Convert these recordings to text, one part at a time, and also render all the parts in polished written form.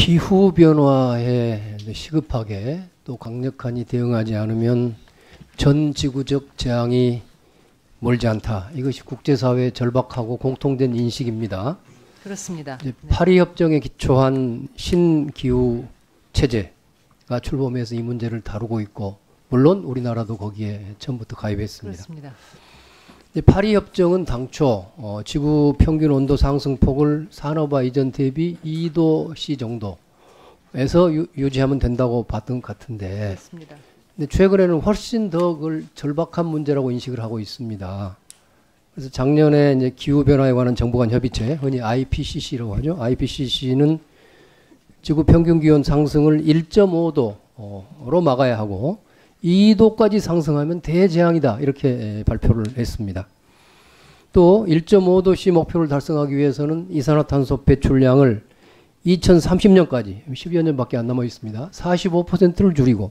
기후 변화에 시급하게 또 강력하니 대응하지 않으면 전 지구적 재앙이 멀지 않다. 이것이 국제사회의 절박하고 공통된 인식입니다. 그렇습니다. 네. 파리 협정에 기초한 신기후 체제가 출범해서 이 문제를 다루고 있고, 물론 우리나라도 거기에 처음부터 가입했습니다. 그렇습니다. 파리 협정은 당초 지구 평균 온도 상승폭을 산업화 이전 대비 2도씨 정도에서 유지하면 된다고 봤던 것 같은데, 그렇습니다. 근데 최근에는 훨씬 더 그걸 절박한 문제라고 인식을 하고 있습니다. 그래서 작년에 이제 기후 변화에 관한 정부 간 협의체, 흔히 IPCC라고 하죠. IPCC는 지구 평균 기온 상승을 1.5도로 막아야 하고 2도까지 상승하면 대재앙이다, 이렇게 발표를 했습니다. 또 1.5도씨 목표를 달성하기 위해서는 이산화탄소 배출량을 2030년까지 10여 년밖에 안 남아 있습니다. 45%를 줄이고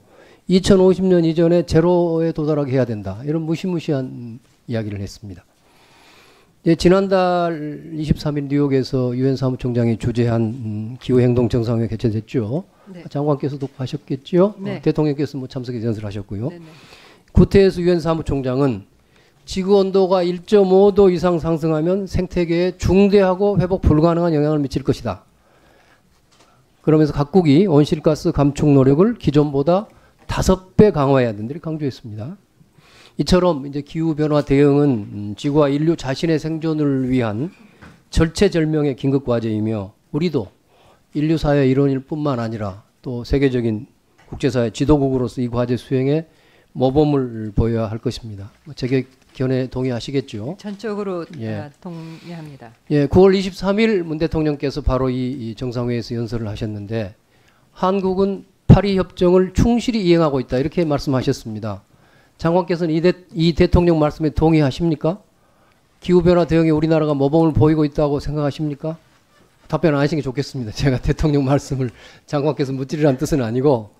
2050년 이전에 제로에 도달하게 해야 된다, 이런 무시무시한 이야기를 했습니다. 지난달 23일 뉴욕에서 유엔 사무총장이 주재한 기후행동 정상회의 개최됐죠. 네. 장관께서도 가셨겠죠. 네. 대통령께서 참석해서 연설하셨고요. 네네. 구테스 유엔 사무총장은 지구 온도가 1.5도 이상 상승하면 생태계에 중대하고 회복 불가능한 영향을 미칠 것이다. 그러면서 각국이 온실가스 감축 노력을 기존보다 5배 강화해야 된다, 이렇게 강조했습니다. 이처럼 이제 기후 변화 대응은 지구와 인류 자신의 생존을 위한 절체절명의 긴급 과제이며, 우리도 인류 사회 일원일 뿐만 아니라 또 세계적인 국제사회 지도국으로서 이 과제 수행에 모범을 보여야 할 것입니다. 제 견해 동의하시겠죠? 전적으로 예. 동의합니다. 예, 9월 23일 문 대통령께서 바로 이 정상회의에서 연설을 하셨는데, 한국은 파리 협정을 충실히 이행하고 있다, 이렇게 말씀하셨습니다. 장관께서는 이 대통령 말씀에 동의하십니까? 기후변화 대응에 우리나라가 모범을 보이고 있다고 생각하십니까? 답변 안 하시는 게 좋겠습니다. 제가 대통령 말씀을 장관께서 묻지라는 뜻은 아니고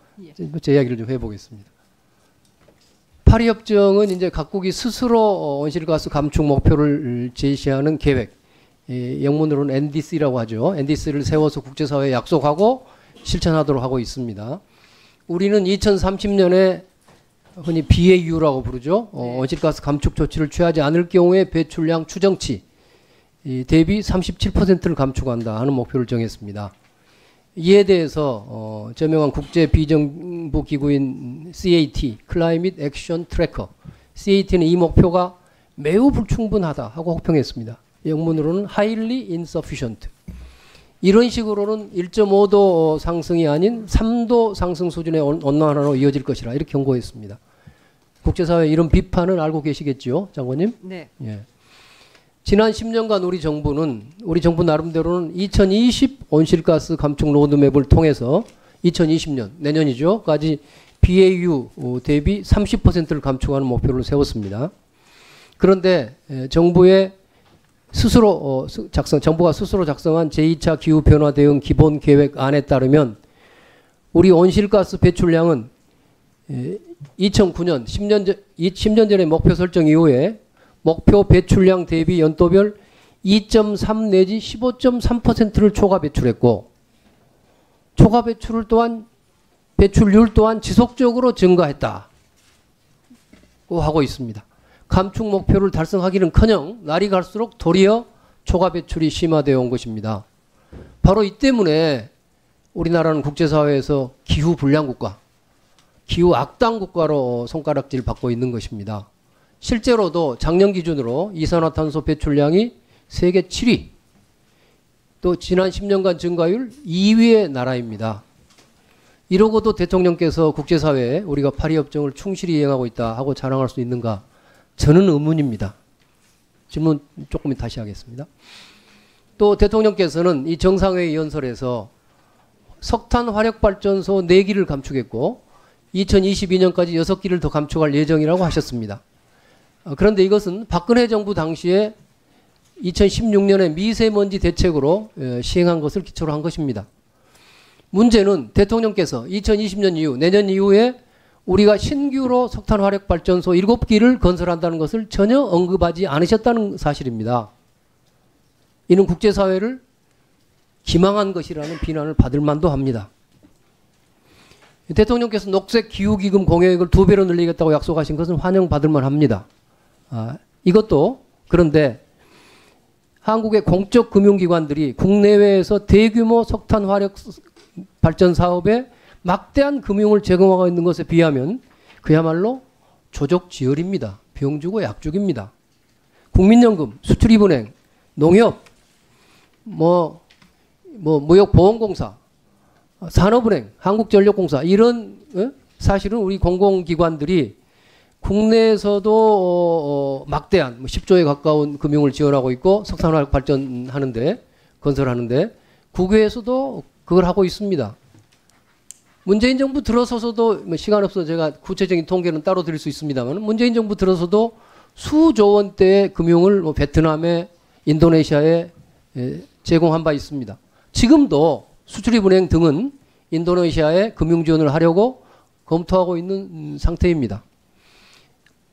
제 이야기를 좀 해보겠습니다. 파리 협정은 이제 각국이 스스로 온실가스 감축 목표를 제시하는 계획, 영문으로는 NDC라고 하죠. NDC를 세워서 국제사회에 약속하고 실천하도록 하고 있습니다. 우리는 2030년에 흔히 BAU라고 부르죠. 온실가스 감축 조치를 취하지 않을 경우에 배출량 추정치 대비 37%를 감축한다 하는 목표를 정했습니다. 이에 대해서 저명한 국제 비정부 기구인 CAT, Climate Action Tracker, CAT는 이 목표가 매우 불충분하다 하고 혹평했습니다. 영문으로는 highly insufficient. 이런 식으로는 1.5도 상승이 아닌 3도 상승 수준의 온난화로 이어질 것이라, 이렇게 경고했습니다. 국제사회 이런 비판을 알고 계시겠죠, 장관님? 네. 예. 지난 10년간 우리 정부 나름대로는 2020 온실가스 감축 로드맵을 통해서 2020년, 내년이죠,까지 BAU 대비 30%를 감축하는 목표를 세웠습니다. 그런데 정부가 스스로 작성한 제2차 기후변화 대응 기본 계획안에 따르면 우리 온실가스 배출량은 2009년 10년 전에 목표 설정 이후에 목표 배출량 대비 연도별 2.3 내지 15.3%를 초과 배출했고, 초과 배출률 또한 지속적으로 증가했다고 하고 있습니다. 감축 목표를 달성하기는커녕 날이 갈수록 도리어 초과 배출이 심화되어 온 것입니다. 바로 이 때문에 우리나라는 국제사회에서 기후 불량 국가, 기후 악당 국가로 손가락질 받고 있는 것입니다. 실제로도 작년 기준으로 이산화탄소 배출량이 세계 7위, 또 지난 10년간 증가율 2위의 나라입니다. 이러고도 대통령께서 국제사회에 우리가 파리 협정을 충실히 이행하고 있다 하고 자랑할 수 있는가? 저는 의문입니다. 질문 조금 다시 하겠습니다. 또 대통령께서는 이 정상회의 연설에서 석탄 화력발전소 4기를 감축했고 2022년까지 6기를 더 감축할 예정이라고 하셨습니다. 그런데 이것은 박근혜 정부 당시에 2016년에 미세먼지 대책으로 시행한 것을 기초로 한 것입니다. 문제는 대통령께서 2020년 이후, 내년 이후에 우리가 신규로 석탄 화력발전소 7기를 건설한다는 것을 전혀 언급하지 않으셨다는 사실입니다. 이는 국제사회를 기망한 것이라는 비난을 받을 만도 합니다. 대통령께서 녹색 기후기금 공여액을 2배로 늘리겠다고 약속하신 것은 환영받을 만합니다. 이것도 그런데 한국의 공적 금융기관들이 국내외에서 대규모 석탄 화력 발전 사업에 막대한 금융을 제공하고 있는 것에 비하면 그야말로 조족지혈입니다. 병 주고 약 죽입니다. 국민연금, 수출입은행, 농협, 무역보험공사, 산업은행, 한국전력공사 이런 사실은 우리 공공기관들이 국내에서도 막대한 10조에 가까운 금융을 지원하고 있고 석탄화력 발전하는데 건설하는데 국외에서도 그걸 하고 있습니다. 문재인 정부 들어서서도 시간 없어서 제가 구체적인 통계는 따로 드릴 수 있습니다만 문재인 정부 들어서도 수조 원대의 금융을 베트남에 인도네시아에 제공한 바 있습니다. 지금도 수출입은행 등은 인도네시아에 금융 지원을 하려고 검토하고 있는 상태입니다.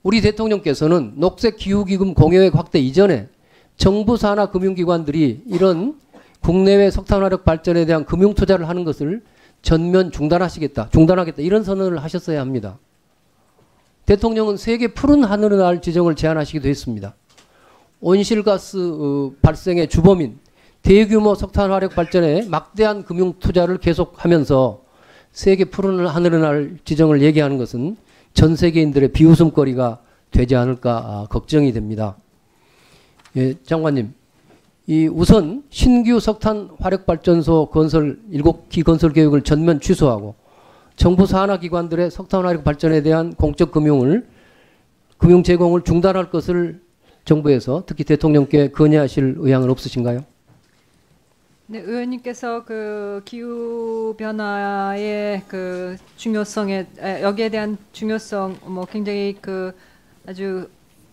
우리 대통령께서는 녹색 기후기금 공여액 확대 이전에 정부 산하 금융기관들이 이런 국내외 석탄화력 발전에 대한 금융 투자를 하는 것을 전면 중단하겠다 이런 선언을 하셨어야 합니다. 대통령은 세계 푸른 하늘의 날 지정을 제안하시기도 했습니다. 온실가스 발생의 주범인 대규모 석탄화력 발전에 막대한 금융 투자를 계속하면서 세계 푸른 하늘의 날 지정을 얘기하는 것은 전 세계인들의 비웃음거리가 되지 않을까 걱정이 됩니다. 예, 장관님, 우선 신규 석탄 화력발전소 건설 7기 건설 계획을 전면 취소하고 정부 산하 기관들의 석탄 화력 발전에 대한 공적 금융 제공을 중단할 것을 정부에서 특히 대통령께 건의하실 의향은 없으신가요? 네, 의원님께서 그 기후 변화의 그 중요성에 여기에 대한 중요성 굉장히 그 아주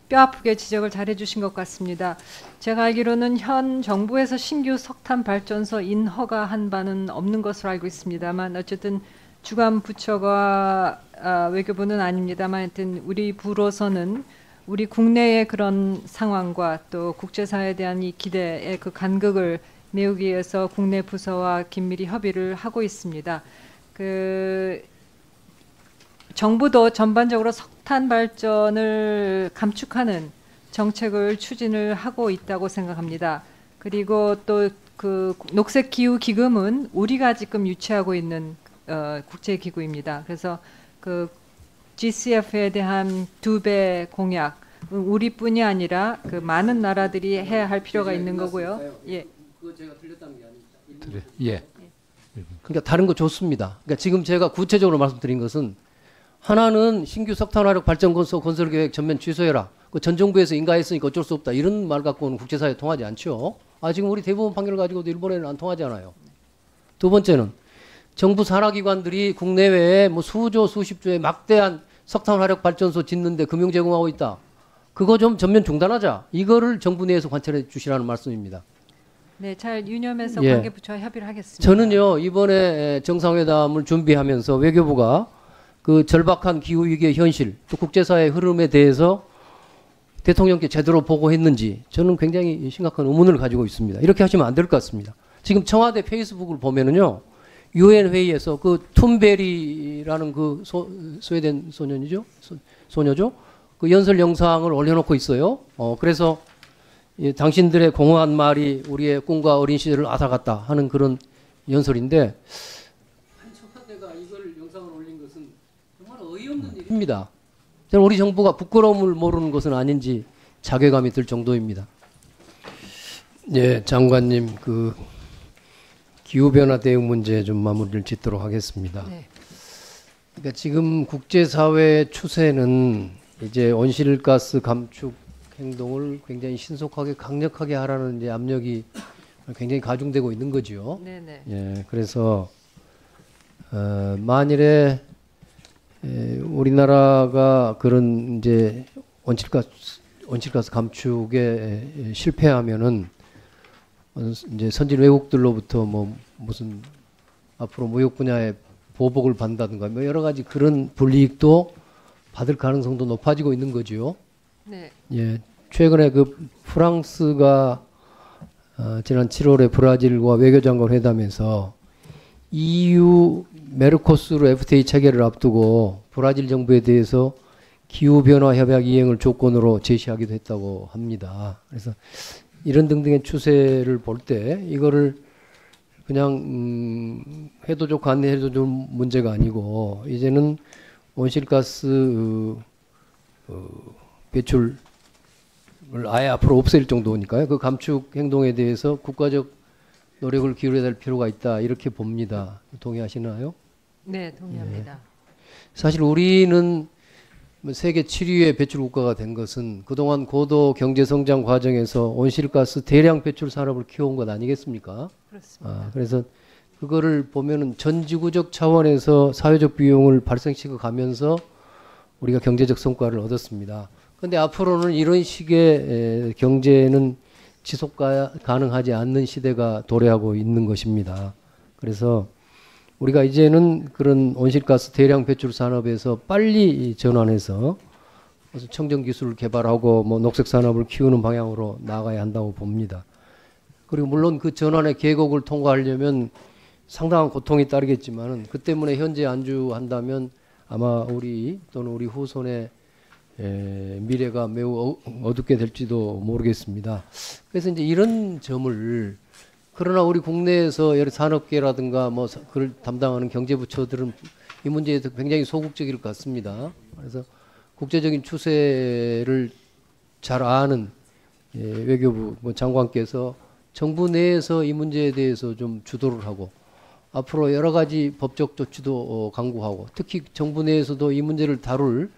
뼈아프게 지적을 잘 해주신 것 같습니다. 제가 알기로는 현 정부에서 신규 석탄 발전소 인허가한 바는 없는 것으로 알고 있습니다만 어쨌든 주관 부처가 외교부는 아닙니다만 하여튼 우리 부로서는 우리 국내의 그런 상황과 또 국제사회에 대한 이 기대의 그 간극을 메우기 위해서 국내 부서와 긴밀히 협의를 하고 있습니다. 그 정부도 전반적으로 석탄 발전을 감축하는 정책을 추진을 하고 있다고 생각합니다. 그리고 또 그 녹색 기후 기금은 우리가 지금 유치하고 있는 국제 기구입니다. 그래서 그 GCF에 대한 2배 공약 우리뿐이 아니라 그 많은 나라들이 해야 할 필요가 있는 거고요. 예. 그거 제가 들렸다는 게 아닙니다. 예. 그러니까 다른 거 좋습니다. 그러니까 지금 제가 구체적으로 말씀드린 것은 하나는 신규 석탄화력 발전소 건설 계획 전면 취소해라. 그 전 정부에서 인가했으니까 어쩔 수 없다. 이런 말 갖고는 국제사회 통하지 않죠. 지금 우리 대법원 판결 가지고도 일본에는 안 통하잖아요. 두 번째는 정부 산하기관들이 국내외에 수조 수십조의 막대한 석탄화력 발전소 짓는데 금융 제공하고 있다. 그거 좀 전면 중단하자. 이거를 정부 내에서 관철해 주시라는 말씀입니다. 네, 잘 유념해서 예. 관계부처와 협의를 하겠습니다. 저는요 이번에 정상회담을 준비하면서 외교부가 그 절박한 기후 위기의 현실 또 국제사회의 흐름에 대해서 대통령께 제대로 보고했는지 저는 굉장히 심각한 의문을 가지고 있습니다. 이렇게 하시면 안 될 것 같습니다. 지금 청와대 페이스북을 보면은요 유엔 회의에서 그 툰베리라는 그 스웨덴 소녀죠. 그 연설 영상을 올려놓고 있어요. 그래서 당신들의 공허한 말이 우리의 꿈과 어린 시절을 앗아갔다 하는 그런 연설인데 청와대가 이걸 영상을 올린 것은 정말 어이없는 일입니다. 저는 우리 정부가 부끄러움을 모르는 것은 아닌지 자괴감이 들 정도입니다. 예, 장관님 그 기후변화 대응 문제 좀 마무리를 짓도록 하겠습니다. 네. 그러니까 지금 국제사회의 추세는 이제 온실가스 감축 행동을 굉장히 신속하게 강력하게 하라는 이제 압력이 굉장히 가중되고 있는 거죠. 네네. 예, 그래서 만일에 우리나라가 그런 이제 온실가스 감축에 실패하면은 이제 선진 외국들로부터 무슨 앞으로 무역 분야에 보복을 받는다든가 여러 가지 그런 불이익도 받을 가능성도 높아지고 있는 거죠. 네. 예, 최근에 그 프랑스가 지난 7월에 브라질과 외교장관 회담에서 EU 메르코스로 FTA 체결을 앞두고 브라질 정부에 대해서 기후변화 협약 이행을 조건으로 제시하기도 했다고 합니다. 그래서 이런 등등의 추세를 볼 때 이거를 그냥 해도 좋고 안 해도 좋은 문제가 아니고 이제는 온실가스 배출을 아예 앞으로 없앨 정도니까요. 그 감축 행동에 대해서 국가적 노력을 기울여야 될 필요가 있다 이렇게 봅니다. 동의하시나요? 네, 동의합니다. 사실 우리는 세계 7위의 배출 국가가 된 것은 그동안 고도 경제 성장 과정에서 온실가스 대량 배출 산업을 키워온 것 아니겠습니까? 그렇습니다. 그래서 그거를 보면은 전 지구적 차원에서 사회적 비용을 발생시켜 가면서 우리가 경제적 성과를 얻었습니다. 그런데 앞으로는 이런 식의 경제는 지속 가능하지 않는 시대가 도래하고 있는 것입니다. 그래서 우리가 이제는 그런 온실가스 대량 배출 산업에서 빨리 전환해서 청정 기술을 개발하고 뭐 녹색 산업을 키우는 방향으로 나아가야 한다고 봅니다. 그리고 물론 그 전환의 계곡을 통과하려면 상당한 고통이 따르겠지만은 그 때문에 현재 안주한다면 아마 우리 또는 우리 후손의 미래가 매우 어둡게 될지도 모르겠습니다. 그래서 이제 이런 점을 그러나 우리 국내에서 여러 산업계라든가 뭐 그걸 담당하는 경제부처들은 이 문제에 굉장히 소극적일 것 같습니다. 그래서 국제적인 추세를 잘 아는 외교부 뭐 장관께서 정부 내에서 이 문제에 대해서 좀 주도를 하고 앞으로 여러 가지 법적 조치도 강구하고 특히 정부 내에서도 이 문제를 다룰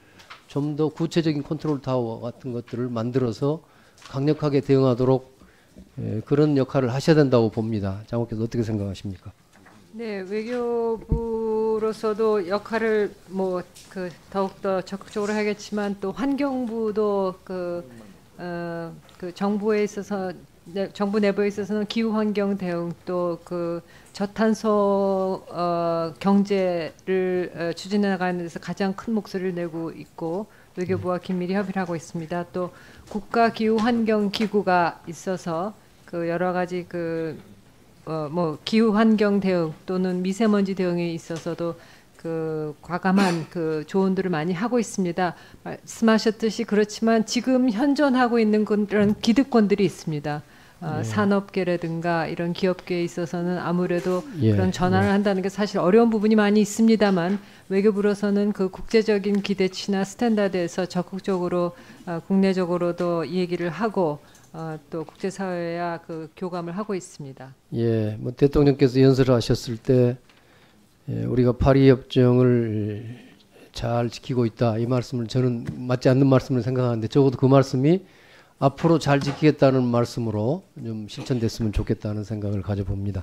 좀 더 구체적인 컨트롤 타워 같은 것들을 만들어서 강력하게 대응하도록 그런 역할을 하셔야 된다고 봅니다. 장관께서 어떻게 생각하십니까? 네, 외교부로서도 역할을 뭐 그 더욱더 적극적으로 하겠지만 또 환경부도 그 정부에 있어서 정부 내부에 있어서는 기후 환경 대응 또 그 저탄소 경제를 추진해 나가는 데서 가장 큰 목소리를 내고 있고 외교부와 긴밀히 협의를 하고 있습니다. 또 국가 기후 환경 기구가 있어서 그 여러 가지 뭐 기후 환경 대응 또는 미세먼지 대응에 있어서도 그 과감한 그 조언들을 많이 하고 있습니다. 말씀하셨듯이 그렇지만 지금 현존하고 있는 그런 기득권들이 있습니다. 산업계라든가 이런 기업계에 있어서는 아무래도 그런 전환을 한다는 게 사실 어려운 부분이 많이 있습니다만 외교부로서는 그 국제적인 기대치나 스탠다드에서 적극적으로 국내적으로도 이 얘기를 하고 또 국제사회와 그 교감을 하고 있습니다. 예, 뭐 대통령께서 연설을 하셨을 때 우리가 파리 협정을 잘 지키고 있다 이 말씀을 저는 맞지 않는 말씀을 생각하는데 적어도 그 말씀이 앞으로 잘 지키겠다는 말씀으로 좀 실천됐으면 좋겠다는 생각을 가져봅니다.